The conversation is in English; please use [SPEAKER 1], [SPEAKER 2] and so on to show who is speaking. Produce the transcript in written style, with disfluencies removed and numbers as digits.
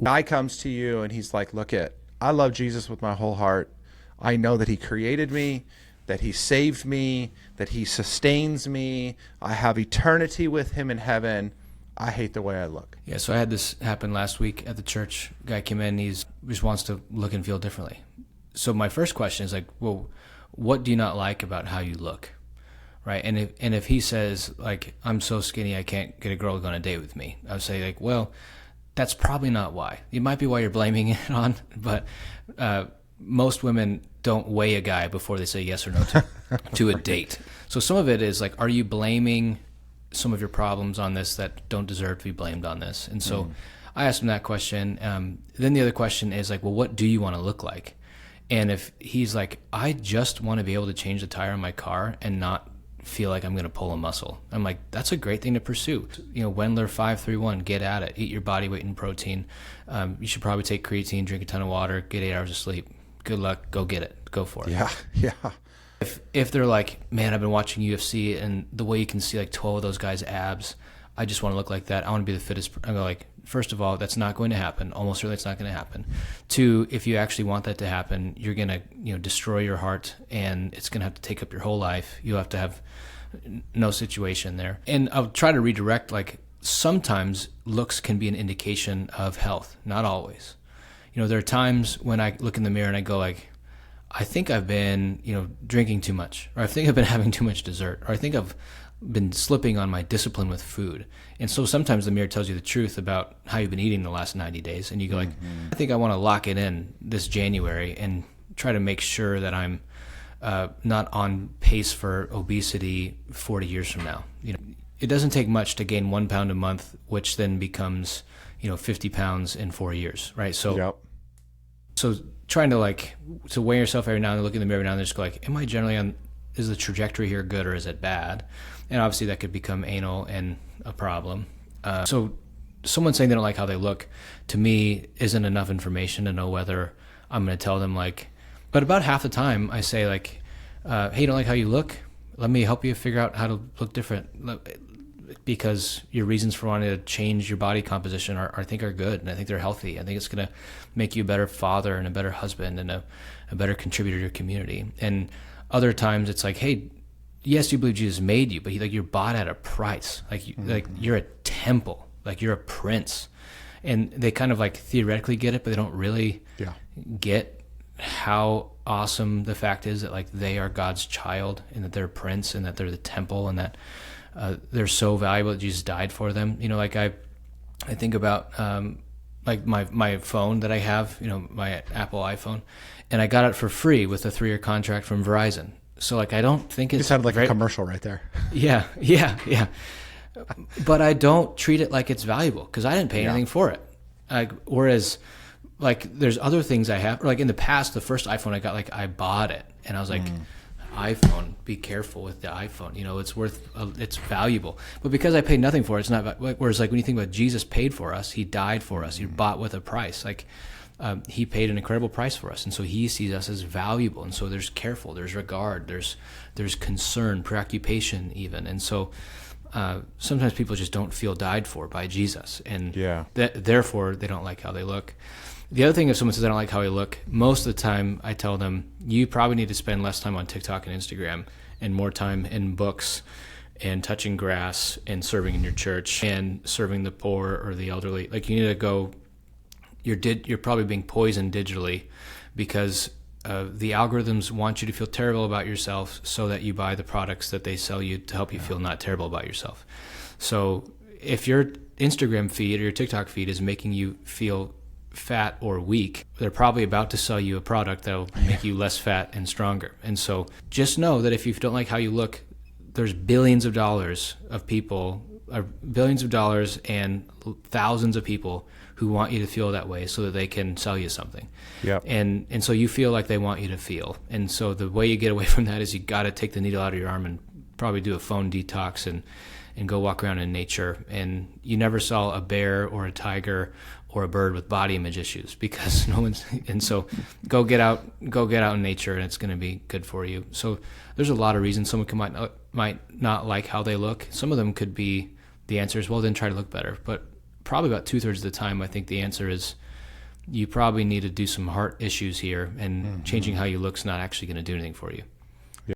[SPEAKER 1] Guy comes to you and he's like, look I love Jesus with my whole heart. I know that he created me, that he saved me, that he sustains me. I have eternity with him in heaven. I hate the way I look.
[SPEAKER 2] Yeah, so I had this happen last week at the church. Guy came in, he just wants to look and feel differently. So my first question is like, well, what do you not like about how you look? Right? And if he says like, I'm so skinny I can't get a girl to go on a date with me, I would say like, well, that's probably not why. It might be why you're blaming it on, but most women don't weigh a guy before they say yes or no to a date. So some of it is like, are you blaming some of your problems on this that don't deserve to be blamed on this? And so I asked him that question. Then the other question is like, well, what do you want to look like? And if he's like, I just want to be able to change the tire on my car and not feel like I'm going to pull a muscle. I'm like, that's a great thing to pursue. You know, Wendler 531, get at it. Eat your body weight in protein. You should probably take creatine, drink a ton of water, get 8 hours of sleep. Good luck. Go get it. Go for it.
[SPEAKER 1] Yeah.
[SPEAKER 2] If they're like, man, I've been watching UFC and the way you can see like 12 of those guys' abs, I just want to look like that. I want to be the fittest. I go like, first of all, that's not going to happen. Almost certainly it's not going to happen. Two, if you actually want that to happen, you're going to, destroy your heart and it's going to have to take up your whole life. You'll have to have no situation there. And I'll try to redirect, like sometimes looks can be an indication of health, not always. There are times when I look in the mirror and I go like, I think I've been, drinking too much, or I think I've been having too much dessert, or I think I've been slipping on my discipline with food. And so sometimes the mirror tells you the truth about how you've been eating the last 90 days. And you go like, I think I want to lock it in this January and try to make sure that I'm not on pace for obesity 40 years from now. It doesn't take much to gain 1 pound a month, which then becomes, 50 pounds in 4 years, right? So, so trying to weigh yourself every now and then, look in the mirror every now and then, just go like, am I generally on, is the trajectory here good or is it bad? And obviously that could become anal and a problem. So someone saying they don't like how they look, to me, isn't enough information to know whether I'm going to tell them like, but about half the time I say like, hey, you don't like how you look? Let me help you figure out how to look different. Because your reasons for wanting to change your body composition I think are good, and I think they're healthy. I think it's going to make you a better father and a better husband and a better contributor to your community. And other times it's like, hey, yes, you believe Jesus made you, but you're bought at a price. Like you're a temple, like you're a prince. And they kind of like theoretically get it, but they don't really get how awesome the fact is that like they are God's child and that they're a prince and that they're the temple and that they're so valuable that Jesus died for them. Like I think about like my phone that I have, my Apple iPhone, and I got it for free with a 3-year contract from Verizon. So like I don't think it's...
[SPEAKER 1] It sounded like a commercial right there.
[SPEAKER 2] Yeah. But I don't treat it like it's valuable because I didn't pay anything for it. Whereas like there's other things I have, or like in the past, the first iPhone I got, like I bought it and I was like, iPhone, be careful with the iPhone. It's valuable. But because I paid nothing for it, it's not. Whereas like when you think about Jesus paid for us, he died for us, he bought with a price. Like he paid an incredible price for us, and so he sees us as valuable. And so there's careful, there's regard, there's concern, preoccupation even. And so sometimes people just don't feel died for by Jesus, and therefore they don't like how they look. The other thing, if someone says I don't like how I look, most of the time I tell them, you probably need to spend less time on TikTok and Instagram and more time in books and touching grass and serving in your church and serving the poor or the elderly. Like you need to go, you're probably being poisoned digitally because the algorithms want you to feel terrible about yourself so that you buy the products that they sell you to help you feel not terrible about yourself. So if your Instagram feed or your TikTok feed is making you feel fat or weak, they're probably about to sell you a product that'll make you less fat and stronger. And so just know that if you don't like how you look, there's billions of dollars of people, billions of dollars and thousands of people who want you to feel that way so that they can sell you something. Yep. And so you feel like they want you to feel. And so the way you get away from that is you got to take the needle out of your arm and probably do a phone detox and go walk around in nature. And you never saw a bear or a tiger or a bird with body image issues because no one's, and so go get out in nature and it's going to be good for you. So there's a lot of reasons someone might not like how they look. Some of them could be the answer is, well, then try to look better. But probably about 2/3 of the time, I think the answer is you probably need to do some heart issues here, and changing how you look's not actually going to do anything for you.